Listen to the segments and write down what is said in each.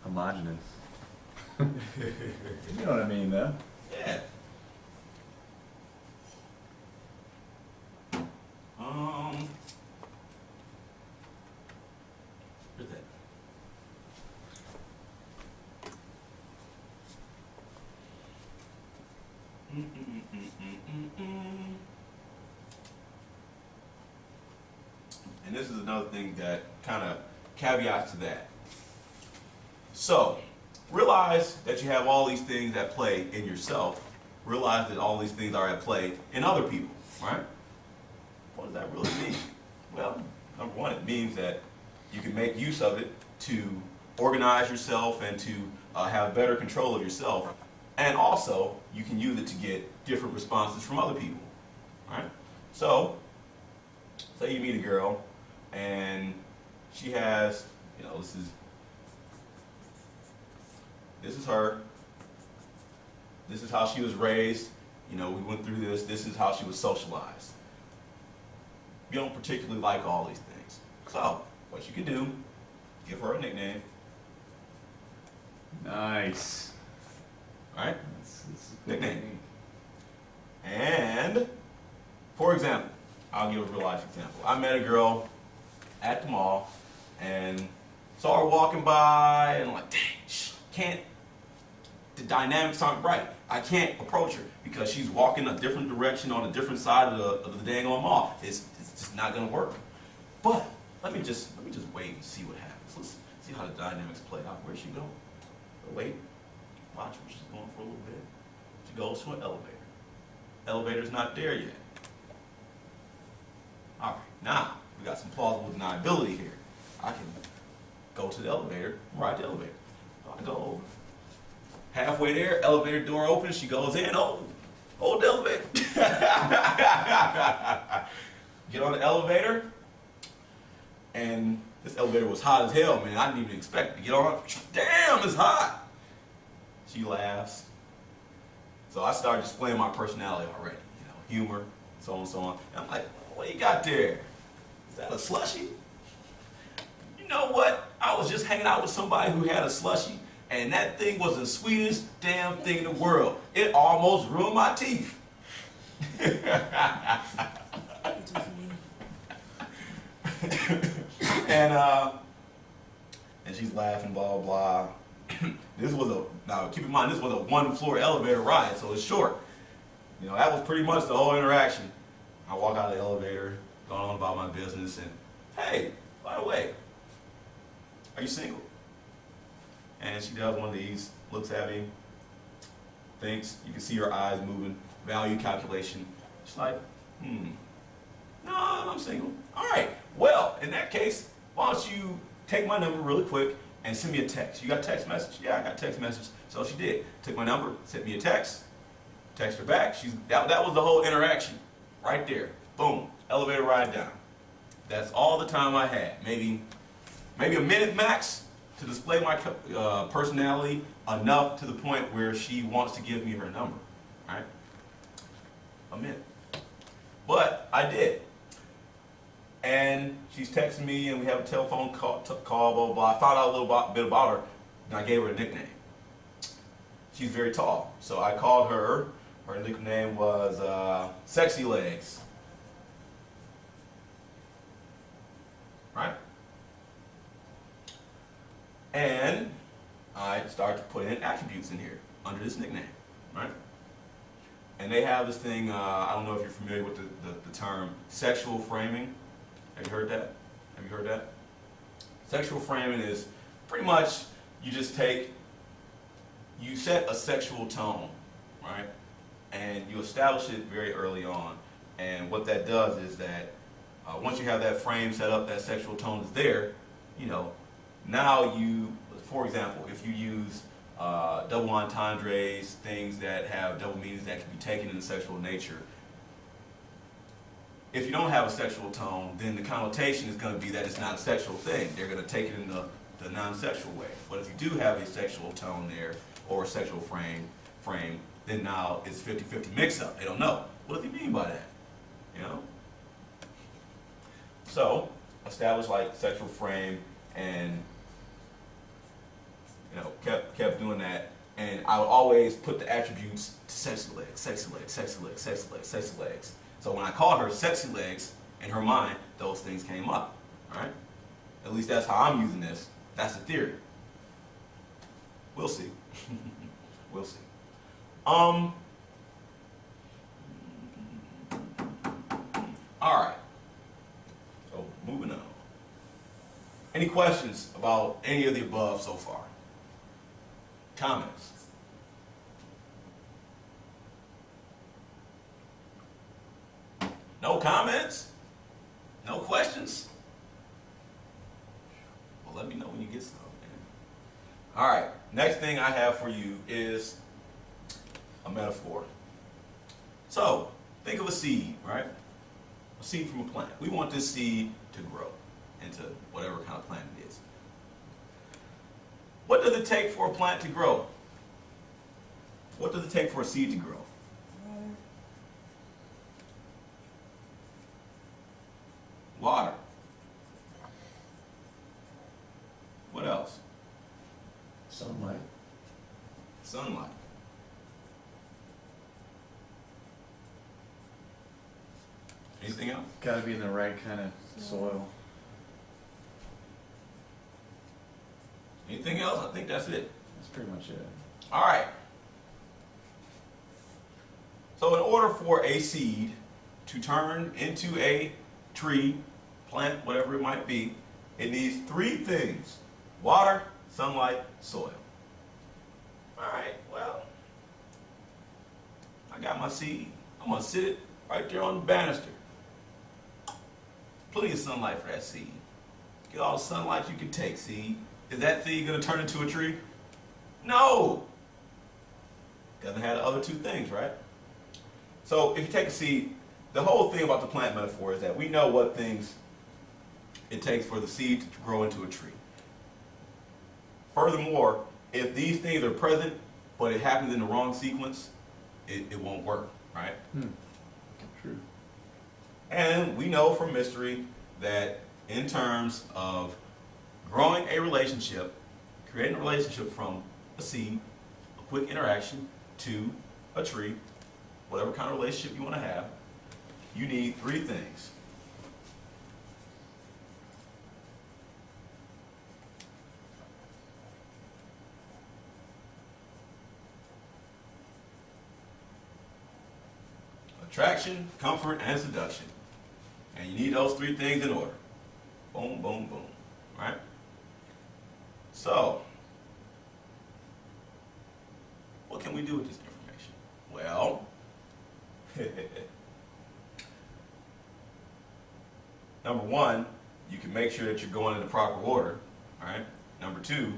homogenous. You know what I mean, though? Yeah. Where's that? And this is another thing that kind of caveats to that. So, realize that you have all these things at play in yourself. Realize that all these things are at play in other people, right? What does that really mean? Well, number one, it means that you can make use of it to organize yourself and to have better control of yourself. And also, you can use it to get different responses from other people, right? So, say you meet a girl and she has, you know, this is her. This is how she was raised. You know, we went through this. This is how she was socialized. You don't particularly like all these things. So, what you can do, give her a nickname. Nice. Right? That's a good Nickname. technique. And, for example, I'll give a real life example. I met a girl at the mall and saw her walking by and I'm like, dang, the dynamics aren't right. I can't approach her because she's walking a different direction on a different side of the dang on mall. It's just not gonna work. But let me just wait and see what happens. Let's see how the dynamics play out. Where's she going? Wait, watch where she's going for a little bit. She goes to an elevator. Elevator's not there yet. All right, now we got some plausible deniability here. I can go to the elevator, ride the elevator. So I go over. Halfway there, elevator door opens, she goes in, hold the elevator. Get on the elevator, and this elevator was hot as hell, man. I didn't even expect to get on. Damn, it's hot. She laughs. So I started displaying my personality already, you know, humor, so on and so on. And I'm like, what you got there? Is that a slushie? You know what? I was just hanging out with somebody who had a slushie, and that thing was the sweetest damn thing in the world. It almost ruined my teeth. And she's laughing, blah, blah. Now keep in mind, this was a 1-floor elevator ride, so it's short. You know, that was pretty much the whole interaction. I walk out of the elevator, going on about my business, and hey, by the way, are you single? And she does one of these, looks at me, thinks, you can see her eyes moving, value calculation. She's like, no, I'm single. All right, well, in that case, why don't you take my number really quick and send me a text. You got a text message? Yeah, I got a text message. So she did. Took my number, sent me a text, text her back. That was the whole interaction right there. Boom, elevator ride down. That's all the time I had. Maybe a minute max to display my personality enough to the point where she wants to give me her number, right? A minute. But I did. And she's texting me, and we have a telephone call, blah, blah, blah. I found out a little bit about her, and I gave her a nickname. She's very tall, so I called her. Her nickname was Sexy Legs. Right? And I started to put in attributes in here under this nickname, right? And they have this thing, I don't know if you're familiar with the term sexual framing. Have you heard that? Have you heard that? Sexual framing is pretty much you set a sexual tone, right? And you establish it very early on. And what that does is that once you have that frame set up, that sexual tone is there, you know, now you, for example, if you use double entendres, things that have double meanings that can be taken in the sexual nature, if you don't have a sexual tone, then the connotation is going to be that it's not a sexual thing. They're going to take it in the non-sexual way. But if you do have a sexual tone there, or a sexual frame, then now it's 50-50 mix-up. They don't know. What does he mean by that? You know? So, establish like sexual frame and, you know, kept doing that, and I would always put the attributes to sexy legs, sexy legs, sexy legs, sexy legs, sexy legs. So when I called her sexy legs, in her mind, those things came up. All right? At least that's how I'm using this. That's the theory. We'll see. We'll see. All right. So moving on. Any questions about any of the above so far? Comments? No comments? No questions? Well, let me know when you get some, man. All right. Next thing I have for you is a metaphor. So, think of a seed, right? A seed from a plant. We want this seed to grow into whatever kind of plant it is. What does it take for a plant to grow? What does it take for a seed to grow? Water. What else? Sunlight. Sunlight. Anything else? Got to be in the right kind of soil. Anything else? I think that's it. That's pretty much it. All right. So in order for a seed to turn into a tree, plant, whatever it might be, it needs three things: water, sunlight, soil. All right, well, I got my seed. I'm going to sit it right there on the banister. Plenty of sunlight for that seed. Get all the sunlight you can take, seed. Is that seed going to turn into a tree? No. Doesn't have the other two things, right? So if you take a seed, the whole thing about the plant metaphor is that we know what things it takes for the seed to grow into a tree. Furthermore, if these things are present, but it happens in the wrong sequence, it won't work, right? True. And we know from mystery that in terms of growing a relationship, creating a relationship from a seed, a quick interaction, to a tree, whatever kind of relationship you want to have, you need three things. Attraction, comfort, and seduction. And you need those three things in order. Boom, boom, boom. Right? So, what can we do with this information? Well, number one, you can make sure that you're going in the proper order. All right? Number two,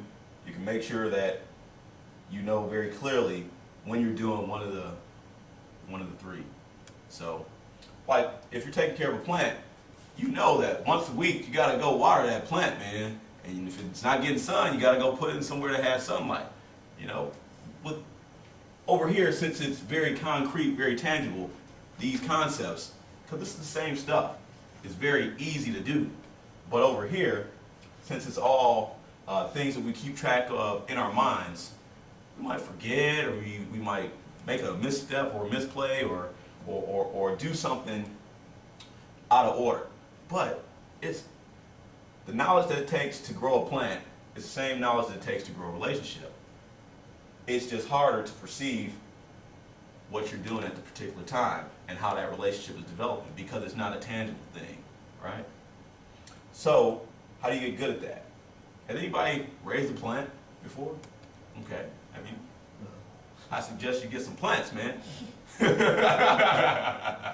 you can make sure that you know very clearly when you're doing one of the three. So, like, if you're taking care of a plant, you know that once a week you gotta go water that plant, man. And if it's not getting sun, you gotta go put it in somewhere that has sunlight. You know, over here, since it's very concrete, very tangible, these concepts, because this is the same stuff, it's very easy to do. But over here, since it's all things that we keep track of in our minds, we might forget, or we might make a misstep or a misplay, or do something out of order. But it's the knowledge that it takes to grow a plant is the same knowledge that it takes to grow a relationship. It's just harder to perceive what you're doing at the particular time and how that relationship is developing, because it's not a tangible thing, right? So, how do you get good at that? Has anybody raised a plant before? Okay, have you? I suggest you get some plants, man. I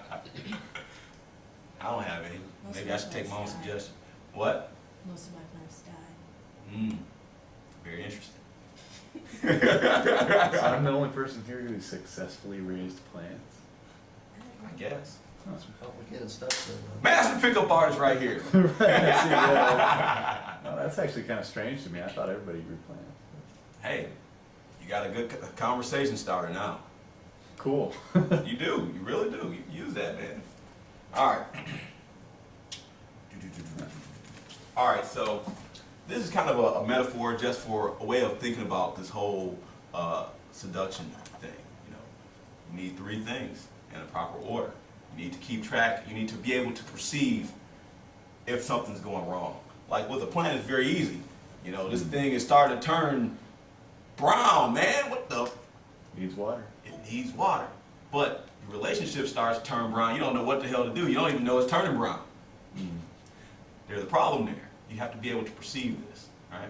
don't have any. Maybe I should take my own suggestion. What? Most of my plants died. Very interesting. So I'm the only person here who successfully raised plants. I guess. Complicated stuff. Master pickup artist right here. Right, I see that. No, that's actually kind of strange to me. I thought everybody grew plants. Hey, you got a good conversation starter now. Cool. You do. You really do. You use that, man. All right. All right, so this is kind of a metaphor just for a way of thinking about this whole seduction thing. You need three things in a proper order. You need to keep track. You need to be able to perceive if something's going wrong. Like with a plant, it's very easy. This thing is starting to turn brown, man. What the? Needs water. It needs water. But your relationship starts to turn brown. You don't know what the hell to do. You don't even know it's turning brown. There's a problem there. You have to be able to perceive this, right?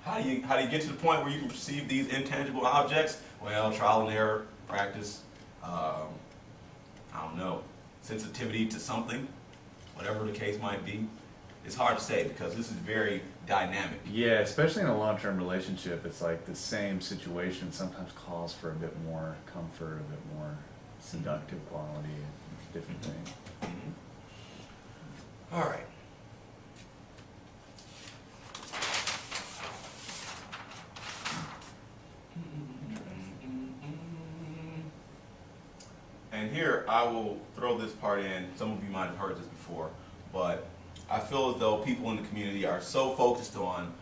How do you get to the point where you can perceive these intangible objects? Well, trial and error, practice, I don't know, sensitivity to something, whatever the case might be. It's hard to say because this is very dynamic. Yeah, especially in a long-term relationship, it's like the same situation sometimes calls for a bit more comfort, a bit more seductive quality, different things. All right. And here I will throw this part in. Some of you might have heard this before, but I feel as though people in the community are so focused on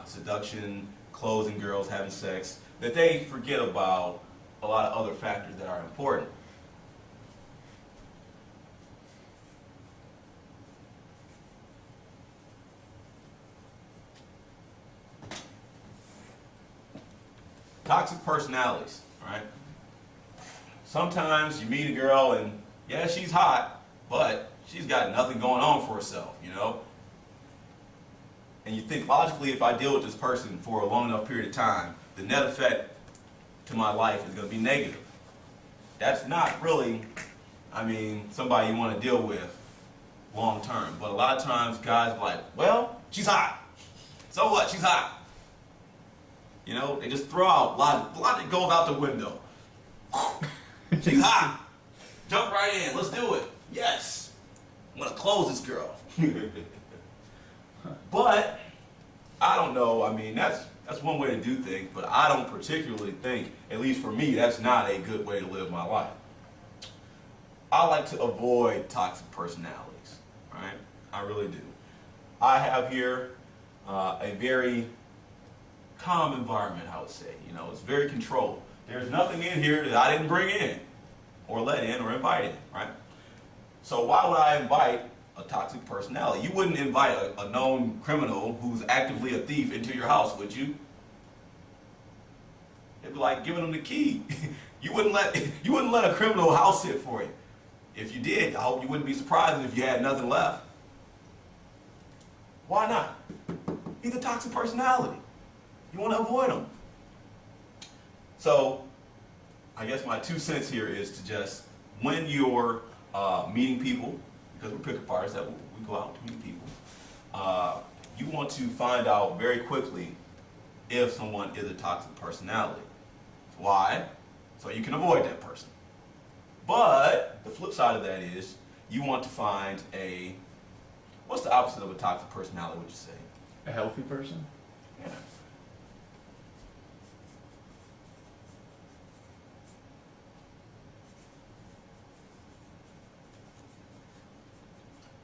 seduction, clothes and girls having sex, that they forget about a lot of other factors that are important. Toxic personalities, right? Sometimes you meet a girl and, yeah, she's hot, but she's got nothing going on for herself, And you think, logically, if I deal with this person for a long enough period of time, the net effect to my life is going to be negative. That's not really, somebody you want to deal with long term. But a lot of times guys are like, well, she's hot. So what? She's hot. They just throw out logic goes out the window. She's hot. Jump right in. Let's do it. Yes. I'm going to close this girl. But I don't know. That's one way to do things, but I don't particularly think, at least for me, that's not a good way to live my life. I like to avoid toxic personalities, right? I really do. I have here a very calm environment, I would say. It's very controlled. There's nothing in here that I didn't bring in, or let in, or invite in, right? So why would I invite a toxic personality? You wouldn't invite a known criminal who's actively a thief into your house, would you? It'd be like giving them the key. You wouldn't let a criminal house sit for you. If you did, I hope you wouldn't be surprised if you had nothing left. Why not? He's a toxic personality. You want to avoid him. So, I guess my 2 cents here is to just, when you're meeting people, because we're pickup artists, that we go out to meet people, you want to find out very quickly if someone is a toxic personality. Why? So you can avoid that person. But the flip side of that is you want to find what's the opposite of a toxic personality, would you say? A healthy person? Yeah.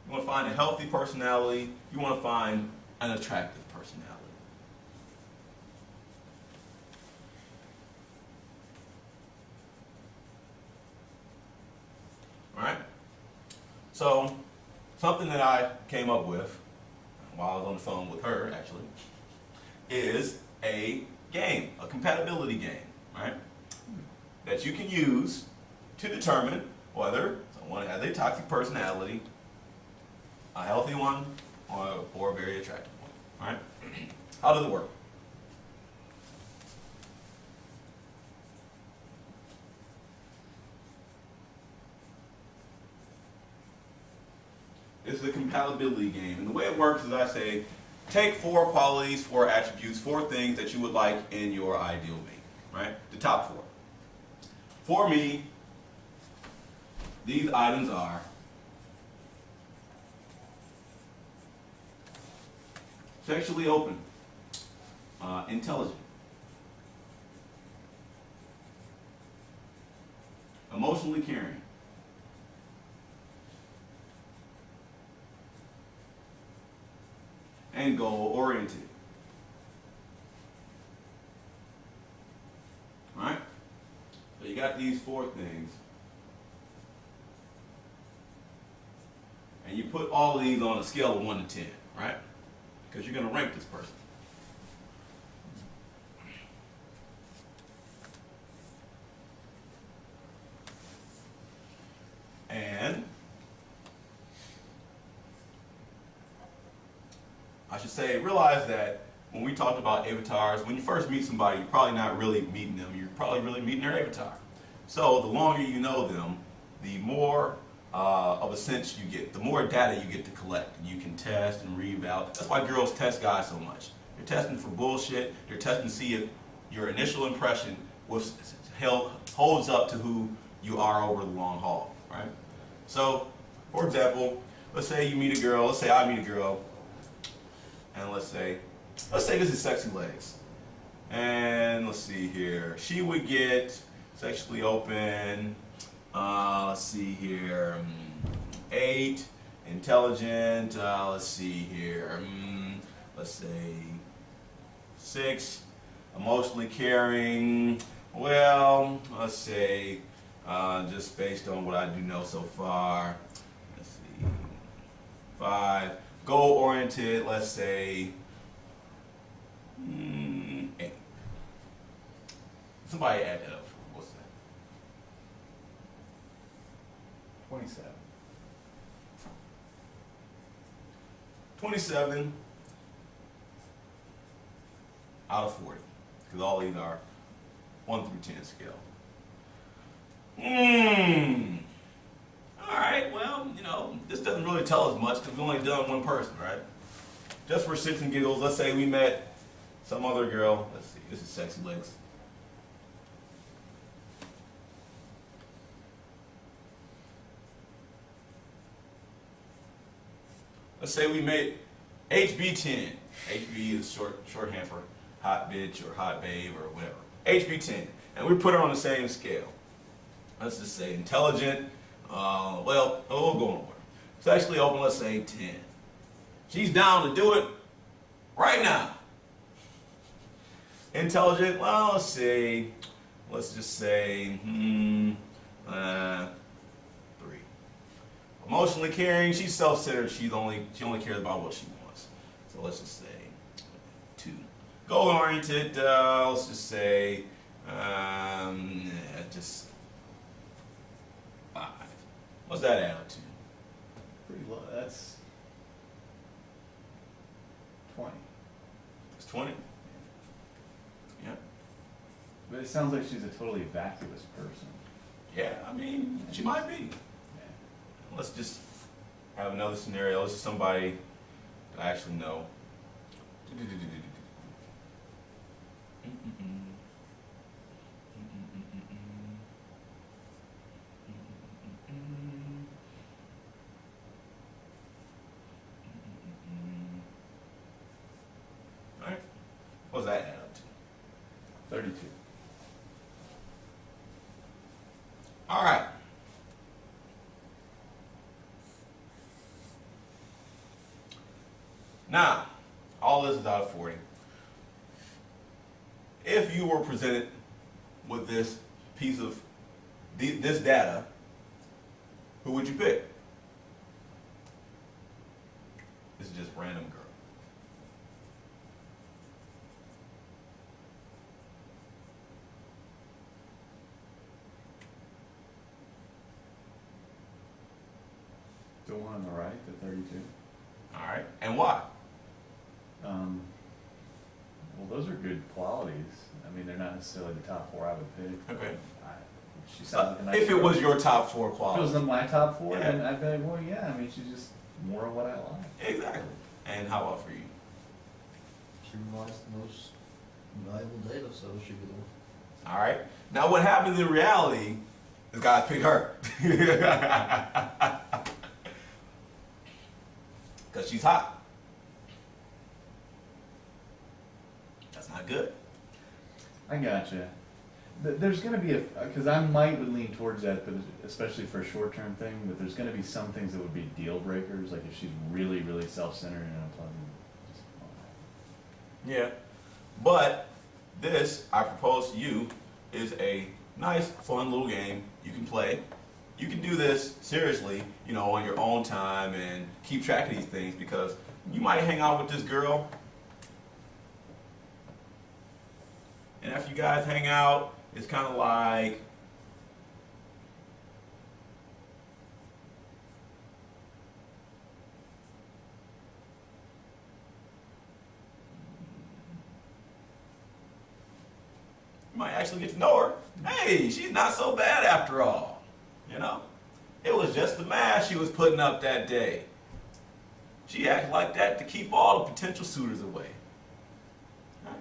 You want to find a healthy personality. You want to find an attractive personality. All right? So, something that I came up with while I was on the phone with her, actually, is a game, a compatibility game, right? That you can use to determine whether someone has a toxic personality, a healthy one, or a very attractive one, right? How does it work? It's a compatibility game. And the way it works is I say, take 4 qualities, 4 attributes, 4 things that you would like in your ideal mate, right? The top 4. For me, these items are sexually open, intelligent, emotionally caring, and goal-oriented. Alright? So you got these 4 things. And you put all of these on a scale of 1 to 10, right? Because you're going to rank this person. And I should say, realize that when we talk about avatars, when you first meet somebody, you're probably not really meeting them. You're probably really meeting their avatar. So the longer you know them, the more of a sense you get, the more data you get to collect. You can test and reeval. That's why girls test guys so much. They're testing for bullshit. They're testing to see if your initial impression holds up to who you are over the long haul, right? So, for example, let's say you meet a girl. Let's say I meet a girl, and let's say this is Sexy Legs, and let's see here. She would get sexually open. Let's see here. 8, intelligent. Let's see here. Let's say 6, emotionally caring. Well, let's say just based on what I do know so far. Let's see. 5, goal-oriented. Let's say 8. Somebody add that up. What's that? 27. 27 out of 40, because all these are 1 through 10 scale. All right, well, this doesn't really tell us much because we've only done one person, right? Just for shits and giggles, let's say we met some other girl. Let's see, this is Sexy Legs. Let's say we made HB10. HB is shorthand for hot bitch or hot babe or whatever. HB10. And we put her on the same scale. Let's just say intelligent. We'll go in order. Sexually open, let's say 10. She's down to do it right now. Intelligent, well, let's just say 3. Emotionally caring, she's self-centered. She only cares about what she wants. So let's just say 2. Goal-oriented, let's just say just 5. What's that add up to? Pretty low. That's 20. It's 20? Yeah. But it sounds like she's a totally vacuous person. Yeah, I mean, she might be. Yeah. Let's just have another scenario. This is somebody that I actually know. All right. What does that add up to? 32. All right. Now, all this is out of 40. If you were presented with this piece of this data, who would you pick? This is just random girl. The one on the right, the 32. All right. And why? Well, those are good qualities. I mean, they're not necessarily the top 4 I would pick. Okay. She sounds like a nice If it girl. was your top 4 If it qualities. was my top 4, Yeah. then I'd be like, well, yeah. I mean, she's just more of what I like. Exactly. And how about for you? She provides the most valuable data, so she could. All right. Now, what happens in reality is guys pick her. Because she's hot. That's not good. I gotcha. There's going to be because I might would lean towards that, but especially for a short-term thing. But there's going to be some things that would be deal breakers, like if she's really, really self-centered and unpleasant. Yeah. But this, I propose to you, is a nice, fun little game you can play. You can do this seriously, you know, on your own time and keep track of these things because you might hang out with this girl. And after you guys hang out, it's kind of like, you might actually get to know her. Hey, she's not so bad after all. You know? It was just the mask she was putting up that day. She acted like that to keep all the potential suitors away. Right?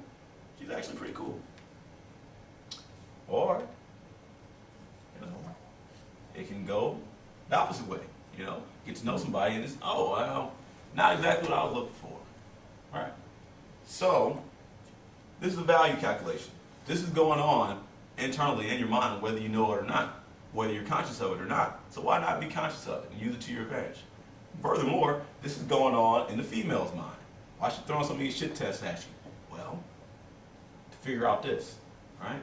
She's actually pretty cool. Or, you know, it can go the opposite way. You know, get to know somebody and it's, oh, well, not exactly what I was looking for. All right. So, this is a value calculation. This is going on internally in your mind, whether you know it or not, whether you're conscious of it or not. So why not be conscious of it and use it to your advantage? Furthermore, this is going on in the female's mind. Why is she throwing some of these shit tests at you? Well, to figure out this, right?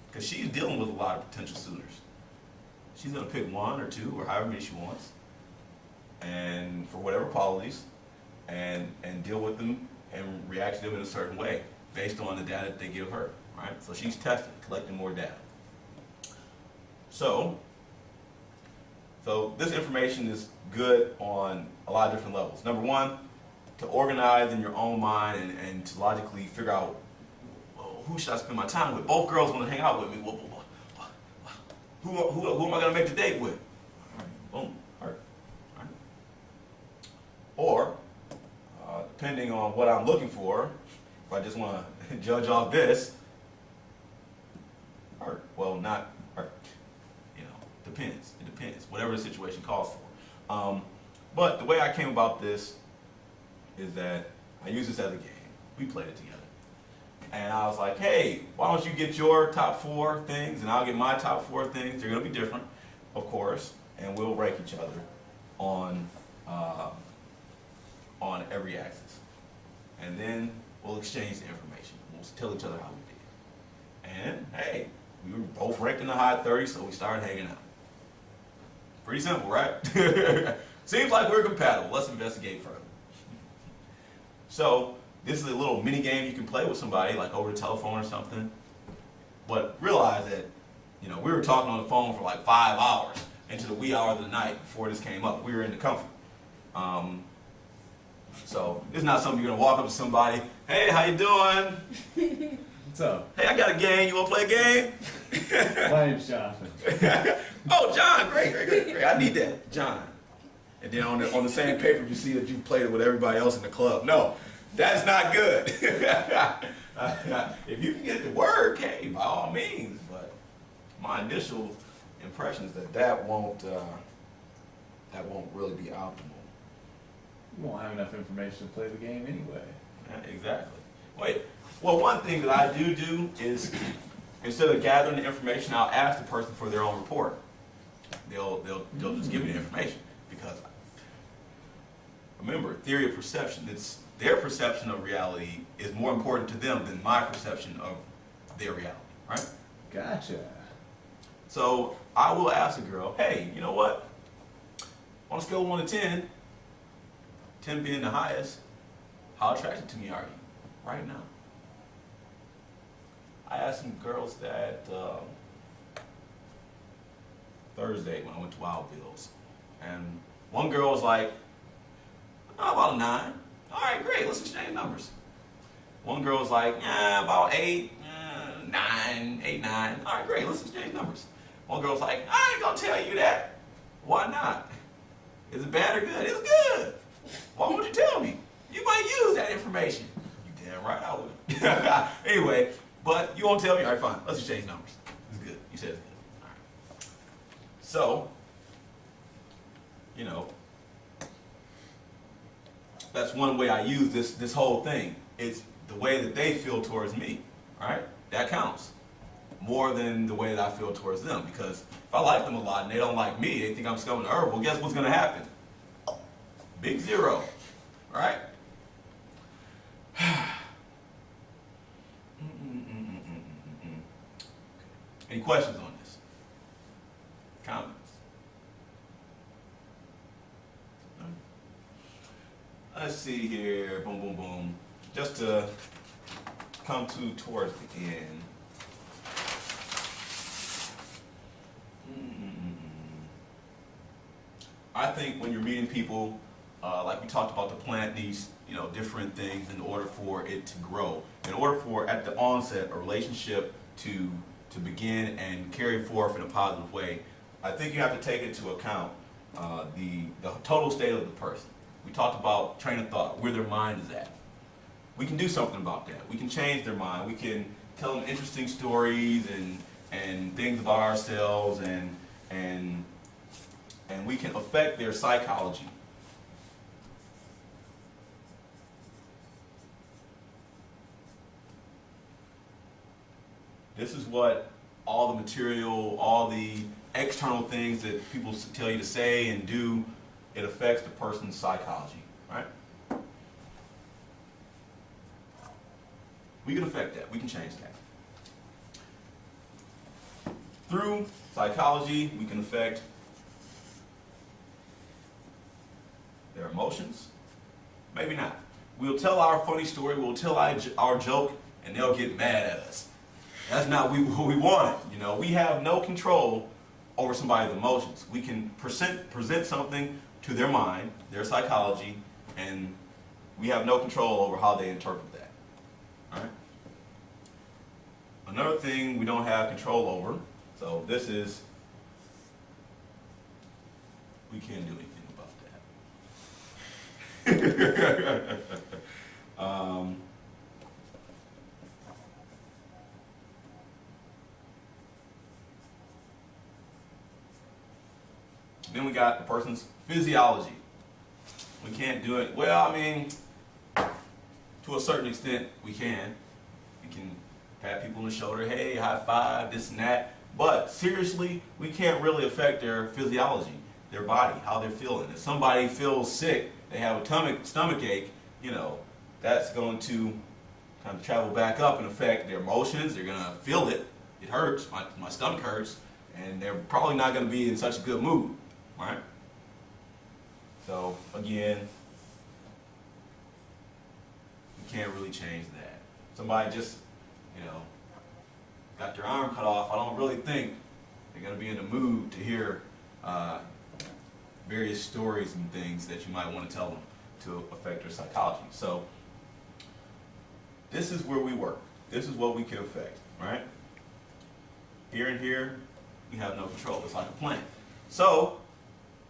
Because she's dealing with a lot of potential suitors. She's going to pick one or two or however many she wants, and for whatever qualities, and deal with them and react to them in a certain way based on the data that they give her, right? So she's testing, collecting more data. So this information is good on a lot of different levels. Number one, to organize in your own mind and to logically figure out, well, who should I spend my time with? Both girls want to hang out with me. Who am I going to make the date with? Boom, her. Right. Or, depending on what I'm looking for, if I just want to judge off this, her. Well, not her. You know, depends. It depends. Whatever the situation calls for. But the way I came about this is that I use this as a game. We played it together. And I was like, hey, why don't you get your top 4 things and I'll get my top 4 things. They're going to be different, of course, and we'll rank each other on every axis. And then we'll exchange the information. We'll tell each other how we did. And hey, we were both ranked in the high 30s, so we started hanging out. Pretty simple, right? Seems like we're compatible. Let's investigate further. So this is a little mini game you can play with somebody, like over the telephone or something. But realize that, you know, we were talking on the phone for like 5 hours into the wee hours of the night before this came up. We were in the comfort. So it's not something you're gonna walk up to somebody, hey, how you doing? What's up? Hey, I got a game. You wanna play a game? My name's Jonathan. Oh, John, great. I need that, John. And then on the same paper, you see that you played it with everybody else in the club. No, that's not good. If you can get the word, hey, by all means. But my initial impression is that won't really be optimal. You won't have enough information to play the game anyway. Yeah, exactly. Wait. Well, one thing that I do is instead of gathering the information, I'll ask the person for their own report. They'll just give me the information because remember, theory of perception. It's their perception of reality is more important to them than my perception of their reality, right? Gotcha. So I will ask a girl, hey, you know what? On a scale of 1 to 10, 10 being the highest, how attracted to me are you right now? I asked some girls that Thursday when I went to Wild Bill's, and one girl was like, oh, about a 9. All right, great, let's exchange numbers. One girl was like, about 8, 9, 8, 9. All right, great, let's exchange numbers. One girl was like, I ain't gonna tell you that. Why not? Is it bad or good? It's good. Why won't you tell me? You might use that information. You damn right I would. Anyway, but you won't tell me? All right, fine, let's exchange numbers. It's good. You said it's good. All right. So, you know, that's one way I use this whole thing. It's the way that they feel towards me, right? That counts more than the way that I feel towards them. Because if I like them a lot and they don't like me, they think I'm scum of the earth, well, guess what's going to happen? Big 0, right? Any questions on this? Comments? No? Let's see here. Boom, boom, boom. Just to come towards the end. I think when you're meeting people, like we talked about, the plant needs, different things in order for it to grow. In order for, at the onset, a relationship to begin and carry forth in a positive way, I think you have to take into account the total state of the person. We talked about train of thought, where their mind is at. We can do something about that. We can change their mind. We can tell them interesting stories and things about ourselves, and we can affect their psychology. This is what all the material, all the external things that people tell you to say and do, it affects the person's psychology, right? We can affect that. We can change that. Through psychology, we can affect their emotions. Maybe not. We'll tell our funny story, we'll tell our joke, and they'll get mad at us. That's not what we wanted. We have no control over somebody's emotions. We can present something to their mind, their psychology, and we have no control over how they interpret that. All right? Another thing we don't have control over, so this is, we can't do anything about that. Then we got the person's physiology. We can't do it. Well, I mean, to a certain extent, we can. We can pat people on the shoulder, hey, high five, this and that. But seriously, we can't really affect their physiology, their body, how they're feeling. If somebody feels sick, they have a stomach ache, that's going to kind of travel back up and affect their emotions. They're going to feel it. It hurts. My stomach hurts. And they're probably not going to be in such a good mood. Right? So, again, you can't really change that. Somebody just, got their arm cut off, I don't really think they're going to be in the mood to hear various stories and things that you might want to tell them to affect their psychology. So, this is where we work. This is what we can affect, right? Here and here, we have no control. It's like a plant. So,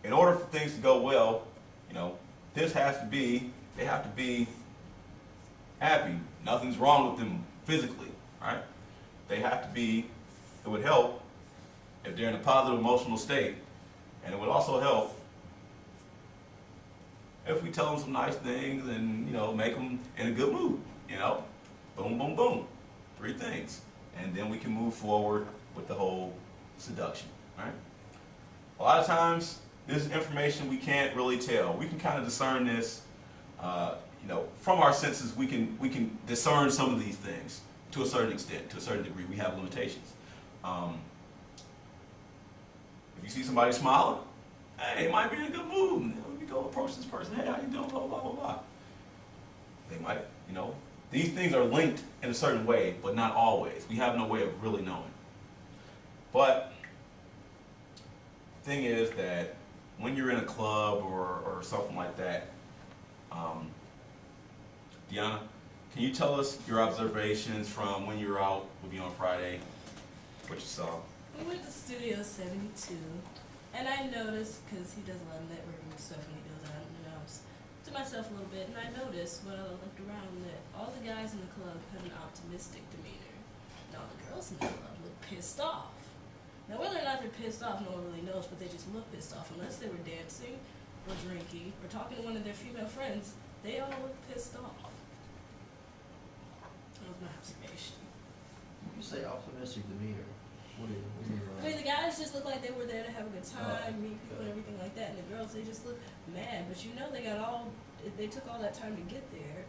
in order for things to go well, they have to be happy. Nothing's wrong with them physically, right? They have to be, it would help if they're in a positive emotional state. And it would also help if we tell them some nice things and, make them in a good mood, Boom, boom, boom. 3 things. And then we can move forward with the whole seduction, right? A lot of times, this information we can't really tell. We can kind of discern this, from our senses. We can discern some of these things to a certain extent, to a certain degree. We have limitations. If you see somebody smiling, hey, it might be in a good mood. You go approach this person. Hey, how you doing? Blah blah blah blah. They might, these things are linked in a certain way, but not always. We have no way of really knowing. But the thing is that when you're in a club or something like that, Deanna, can you tell us your observations from when you were out with me on Friday, what you saw? We went to Studio 72, and I noticed, because he does a lot of networking stuff when he goes out, I was to myself a little bit, and I noticed when I looked around that all the guys in the club had an optimistic demeanor, and all the girls in the club looked pissed off. Now, whether or not they're pissed off, no one really knows, but they just look pissed off. Unless they were dancing or drinking or talking to one of their female friends, they all look pissed off. That was my observation. When you say optimistic demeanor, what do you mean? I mean, the guys just look like they were there to have a good time, meet people and everything like that, and the girls, they just look mad. But they took all that time to get there,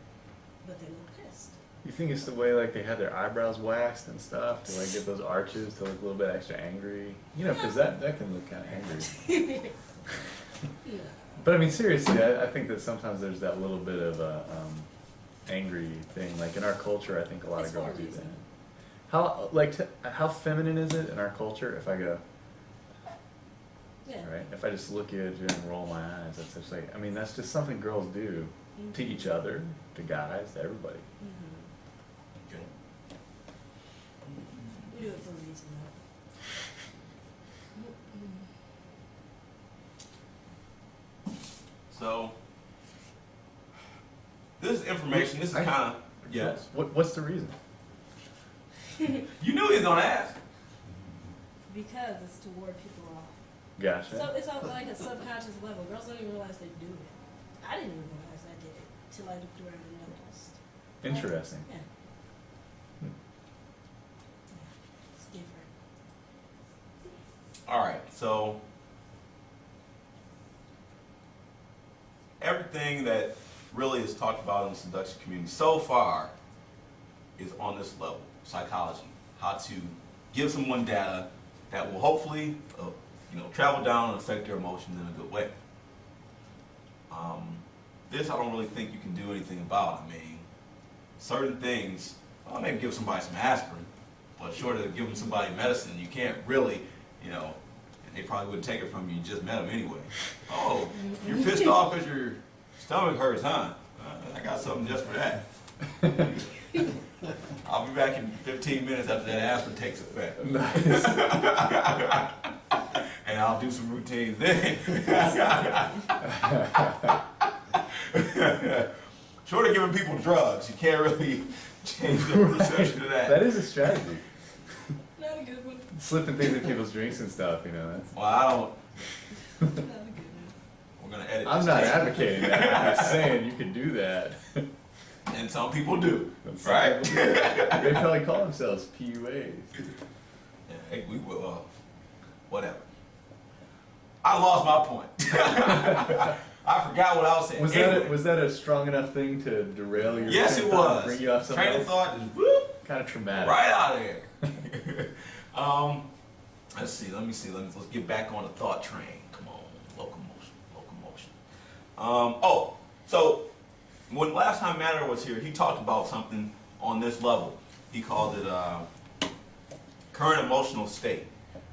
but they look pissed. You think it's the way like they have their eyebrows waxed and stuff to like get those arches to look a little bit extra angry? You know, because that can look kind of angry. Yeah. But I mean, seriously, I think that sometimes there's that little bit of a angry thing. Like in our culture, I think a lot It's of girls for a do reason. that. How like how feminine is it in our culture? If I go, Yeah. right, if I just look at you and roll my eyes, that's just like, I mean, that's just something girls do to each other, to guys, to everybody. Mhm. Okay. We do it for a reason, though. So, this is information. This is kind of yes. What's the reason? You knew he was gonna ask. Because it's to ward people off. Gotcha. So it's on like a subconscious level. Girls don't even realize they do it. I didn't even realize I did it till I looked around and noticed. Interesting. Yeah. Hmm. It's different. All right. So, everything that really is talked about in the seduction community so far is on this level, psychology, how to give someone data that will hopefully, travel down and affect their emotions in a good way. This I don't really think you can do anything about. I mean, certain things, well, maybe give somebody some aspirin, but short of giving somebody medicine, you can't really, and they probably wouldn't take it from you. You just met them anyway. Oh, you're pissed off because your stomach hurts, huh? I got something just for that. I'll be back in 15 minutes after that aspirin takes effect. Nice. And I'll do some routines then. Short of giving people drugs, you can't really change the perception of that. That is a strategy. Not a good one. Slipping things in people's drinks and stuff, that's. Well, I don't. Not a good one. We're gonna edit. I'm this not tape. advocating that. I'm just saying you can do that. And some people do, Some right? people do. They probably call themselves PUAs. Yeah, hey, we will. Whatever. I lost my point. I forgot what I was saying. Was that a strong enough thing to derail your? Yes, train it of thought and was. Bring you off something Train of else? thought is whoop, Kind of traumatic. right out of there. Let's see. Let's get back on the thought train. Come on, locomotion. So when last time Matter was here, he talked about something on this level. He called it current emotional state.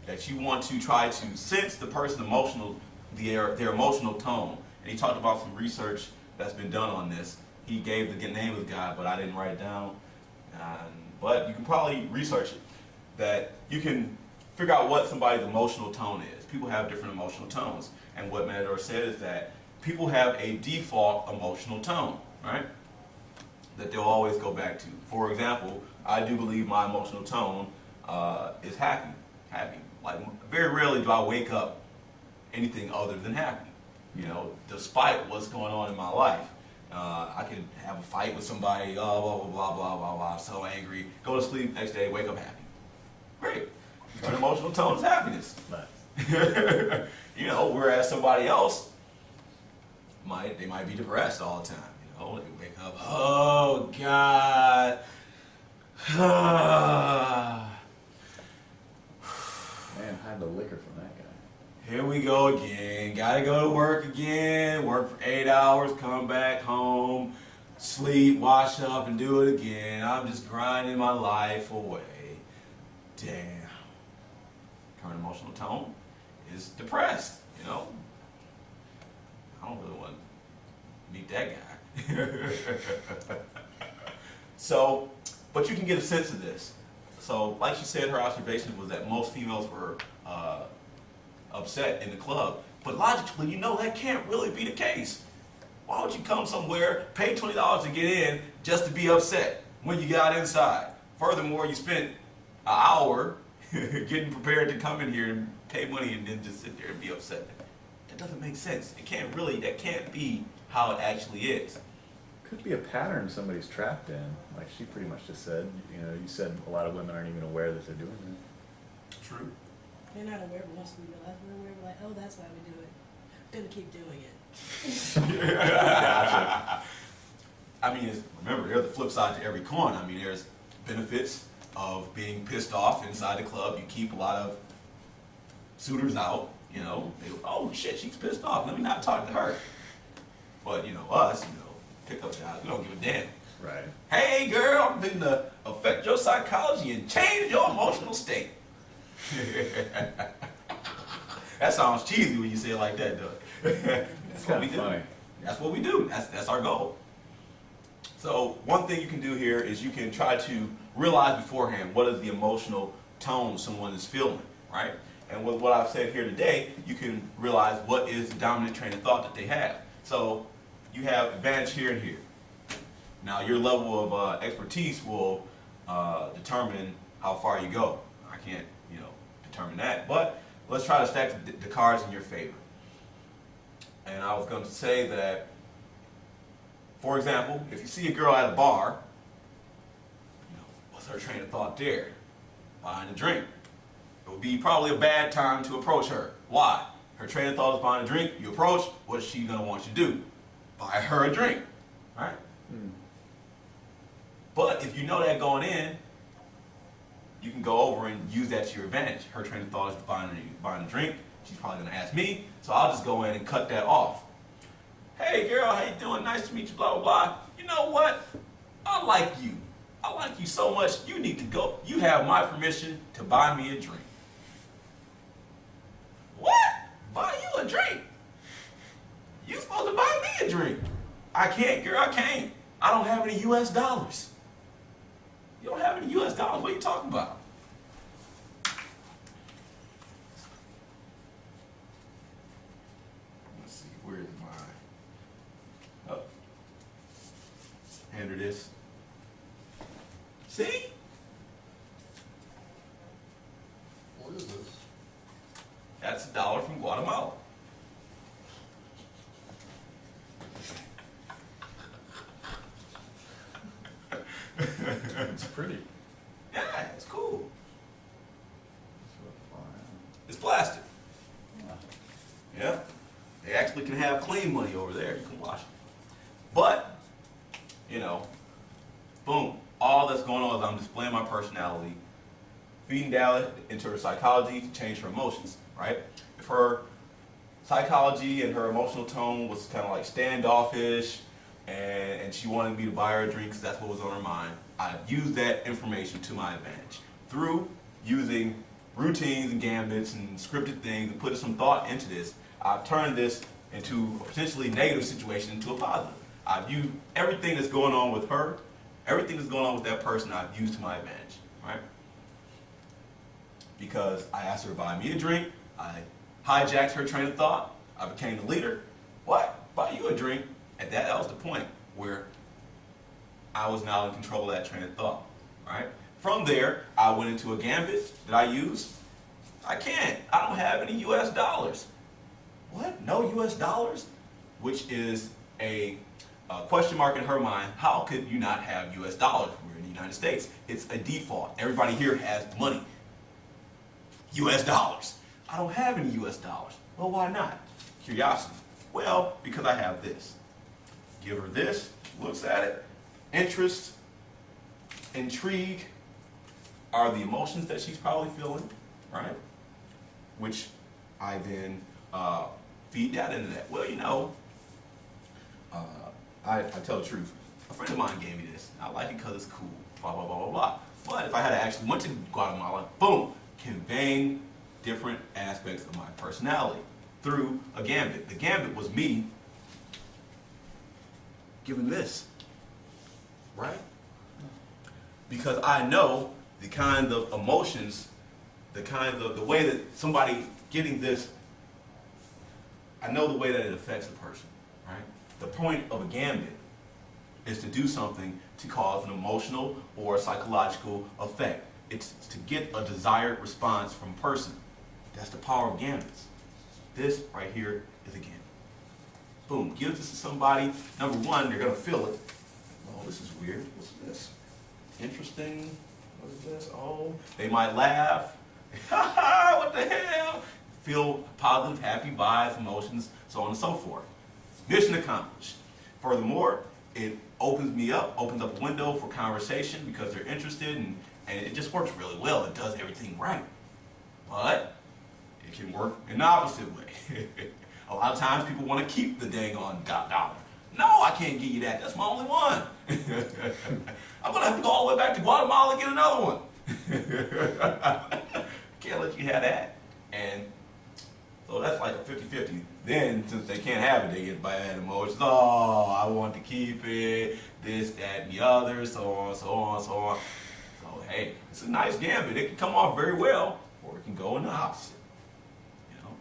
That you want to try to sense the person's their emotional tone. And he talked about some research that's been done on this. He gave the name of the guy, but I didn't write it down. But you can probably research it. That you can figure out what somebody's emotional tone is. People have different emotional tones. And what Matador said is that people have a default emotional tone, right? That they'll always go back to. For example, I do believe my emotional tone is happy. Like, very rarely do I wake up anything other than happy. Despite what's going on in my life. I could have a fight with somebody, blah, blah, blah, blah, blah, blah, so angry, go to sleep, next day, wake up happy. Great. Your emotional tone is happiness. Nice. Whereas somebody else they might be depressed all the time. They wake up, oh God. Man, hide the liquor from that guy. Here we go again. Gotta go to work again. Work for 8 hours, come back home, sleep, wash up, and do it again. I'm just grinding my life away. Damn. Current emotional tone is depressed, I don't really want to meet that guy. So, but you can get a sense of this. So, like she said, her observation was that most females were upset in the club. But logically, that can't really be the case. Why would you come somewhere, pay $20 to get in, just to be upset when you got inside? Furthermore, you spent an hour getting prepared to come in here and pay money and then just sit there and be upset. That doesn't make sense. That can't be how it actually is. Could be a pattern somebody's trapped in. Like she pretty much just said, you said a lot of women aren't even aware that they're doing it. True. They're not aware, but once we realize we're aware, we're like, oh, that's why we do it. We're gonna keep doing it. Gotcha. I mean, remember, there's the flip side to every coin. I mean, there's benefits of being pissed off inside the club. You keep a lot of suitors out, you know. They, oh shit, she's pissed off. Let me not talk to her. But you know, us, you know, pickup guys, we don't give a damn. Right. Hey girl, I'm going to affect your psychology and change your emotional state. That sounds cheesy when you say it like that, Doug. That's what we do. Funny. That's what we do. That's our goal. So one thing you can do here is you can try to realize beforehand what is the emotional tone someone is feeling, right? And with what I've said here today, you can realize what is the dominant train of thought that they have. So you have advantage here and here. Now your level of expertise will determine how far you go. I can't, you know, determine that, but let's try to stack the cards in your favor. And I was going to say that, for example, if you see a girl at a bar, you know, what's her train of thought there? Buying a drink. It would be probably a bad time to approach her. Why? Her train of thought is buying a drink. You approach, what's she going to want you to do? Buy her a drink, right? But if you know that going in, you can go over and use that to your advantage. Her train of thought is buying a drink. She's probably going to ask me, so I'll just go in and cut that off. Hey girl, how you doing? Nice to meet you, blah, blah, blah. You know what? I like you. I like you so much, you need to go. You have my permission to buy me a drink. What? Buy you a drink? You supposed to buy me a drink. I can't, girl, I can't. I don't have any US dollars. You don't have any US dollars? What are you talking about? Let's see, where is my... Oh. Hand her this. See? What is this? That's $1 from Guatemala. It's pretty. Yeah, it's cool. So fine. It's plastic. Yeah. Yeah. They actually can have clean money over there. You can wash it. But, you know, boom. All that's going on is I'm displaying my personality, feeding down into her psychology to change her emotions, right? If her psychology and her emotional tone was kind of like standoffish and she wanted me to buy her a drink because that's what was on her mind, I've used that information to my advantage through using routines and gambits and scripted things and putting some thought into this. I've turned this into a potentially negative situation into a positive. I've used everything that's going on with her, everything that's going on with that person, I've used to my advantage, right? Because I asked her to buy me a drink, I hijacked her train of thought, I became the leader. What? Buy you a drink? And that was the point where I was now in control of that train of thought, right? From there, I went into a gambit that I used. I can't. I don't have any US dollars. What? No US dollars? Which is a question mark in her mind. How could you not have US dollars? We're in the United States. It's a default. Everybody here has money. US dollars. I don't have any US dollars. Well, why not? Curiosity. Well, because I have this. Give her this, looks at it. Interest, intrigue are the emotions that she's probably feeling, right? Which I then feed that into that. Well, you know, I tell the truth. A friend of mine gave me this. I like it because it's cool, blah, blah, blah, blah, blah. But if I had actually went to Guatemala, boom, conveying different aspects of my personality through a gambit. The gambit was me giving this, right? Because I know the kind of emotions, the way that somebody getting this, I know the way that it affects a person, right? The point of a gambit is to do something to cause an emotional or psychological effect. It's to get a desired response from a person. That's the power of gambits. This right here is a gambit. Boom, give this to somebody. Number one, they're gonna feel it. Oh, this is weird. What's this? Interesting. What is this? Oh, they might laugh. Ha ha, what the hell? Feel positive, happy vibes, emotions, so on and so forth. Mission accomplished. Furthermore, it opens me up, opens up a window for conversation because they're interested, and it just works really well. It does everything right. But it can work in the opposite way. A lot of times people want to keep the dang on dollar. No, I can't give you that. That's my only one. I'm going to have to go all the way back to Guatemala and get another one. Can't let you have that. And so that's like a 50-50. Then, since they can't have it, they get bad emotions. Oh, I want to keep it, this, that, and the other, so on, so on, so on. So, hey, it's a nice gambit. It can come off very well, or it can go in the opposite. You know?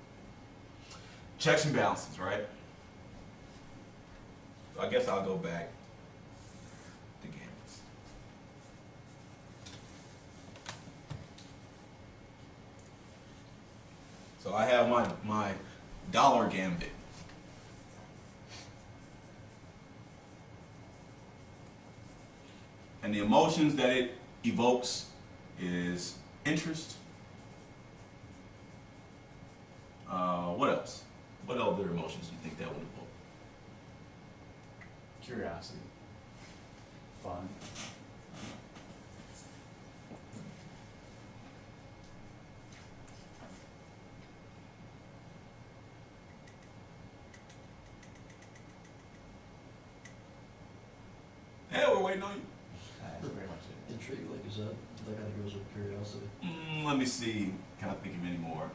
Checks and balances, right? So I guess I'll go back to gambits. So I have my dollar gambit. And the emotions that it evokes is interest. What else? What other emotions do you think that would evoke? Curiosity. Fun. Yeah, we're waiting on you. That's pretty much it. Intrigue, like you said, that kind of goes with curiosity. Let me see. Can I think of any more?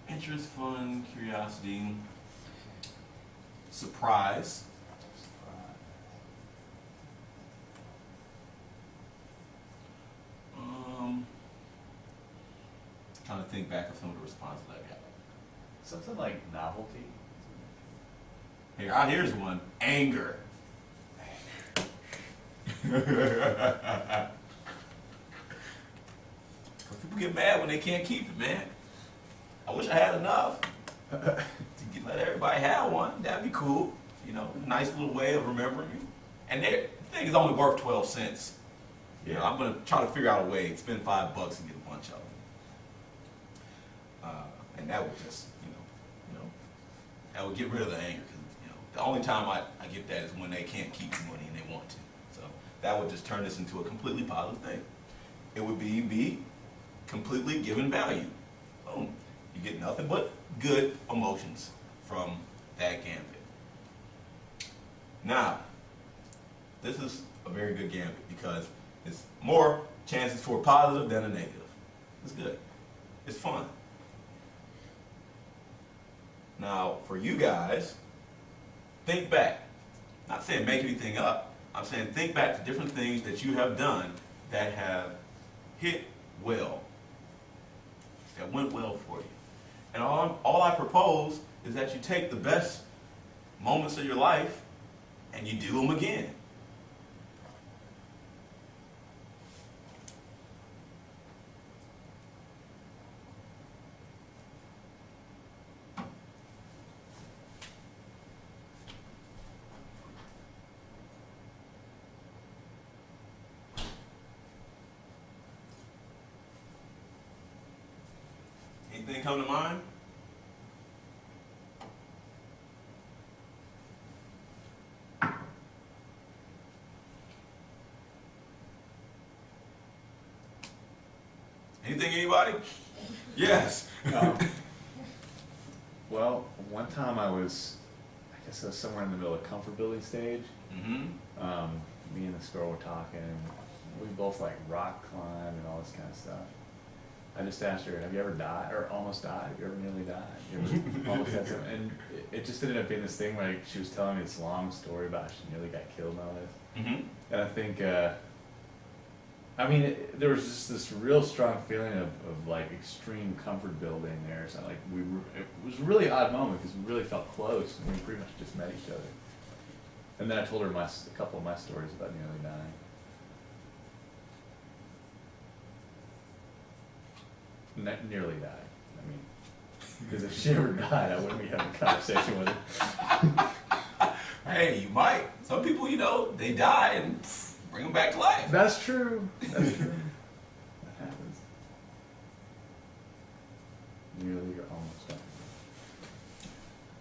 Interest, fun, curiosity, surprise. Trying to think back of some of the responses I got. Something like novelty. Here's one. Anger. People get mad when they can't keep it, man. I wish I had enough to let everybody have one. That'd be cool. You know, nice little way of remembering you. And the thing is only worth 12 cents. You know, I'm gonna try to figure out a way to spend $5 and get a bunch of them. And that would just, that would get rid of the anger. Cause, the only time I get that is when they can't keep the money and they want to. So that would just turn this into a completely positive thing. It would be me completely giving value. Boom. You get nothing but good emotions from that gambit. Now, this is a very good gambit because it's more chances for a positive than a negative. It's good. It's fun. Now, for you guys, think back. Not saying make anything up. I'm saying think back to different things that you have done that have hit well, that went well for you. And all I propose is that you take the best moments of your life and you do them again. Anything come to mind? Anything, anybody? Yes. Well, one time I guess I was somewhere in the middle of comfort building stage. Mm-hmm. Me and this girl were talking. We both like rock climb and all this kind of stuff. I just asked her, have you ever died or almost died? Have you ever nearly died? You ever almost had something? And it just ended up being this thing where she was telling me this long story about how she nearly got killed and all this. Mm-hmm. And I think, there was just this real strong feeling of like extreme comfort building there. So like it was a really odd moment because we really felt close and we pretty much just met each other. And then I told her a couple of my stories about nearly dying. Nearly died. I mean, because if she ever died, I wouldn't be having a conversation with her. Hey, you might. Some people, they die and bring them back to life. That's true. That's true. That happens. Nearly or almost died.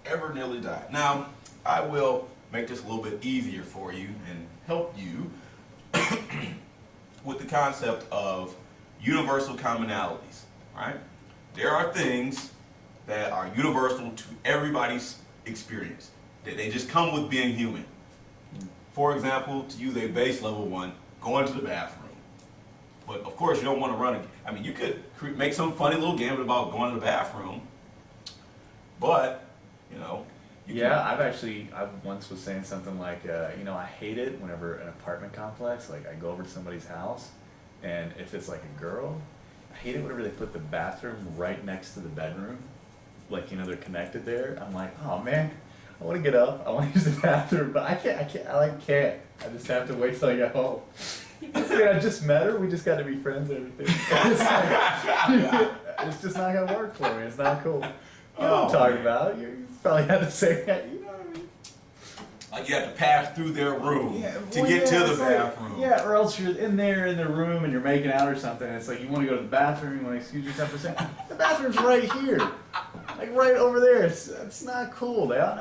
Ever nearly died. Now, I will make this a little bit easier for you and help you with the concept of universal commonalities, right? There are things that are universal to everybody's experience, that they just come with being human. For example, to use a base level one, going to the bathroom. But of course, you don't want to run. I mean, you could make some funny little game about going to the bathroom, but you know. Yeah, I once was saying something like, you know, I hate it whenever an apartment complex, like I go over to somebody's house, and if it's like a girl, I hate it whenever they put the bathroom right next to the bedroom, like, you know, they're connected there. I'm like, oh man, I want to get up, I want to use the bathroom, but I can't. I just have to wait till I get home. I just met her, we just got to be friends and everything. It's just not gonna work for me. It's not cool. You know what I'm talking about. You probably had to say that. You know what I mean? Like you have to pass through their room to well, get to the it's like- bathroom. yeah, or else you're in there in the room and you're making out or something. And it's like you want to go to the bathroom. You want to excuse yourself for saying the bathroom's right here, like right over there. It's not cool. They ought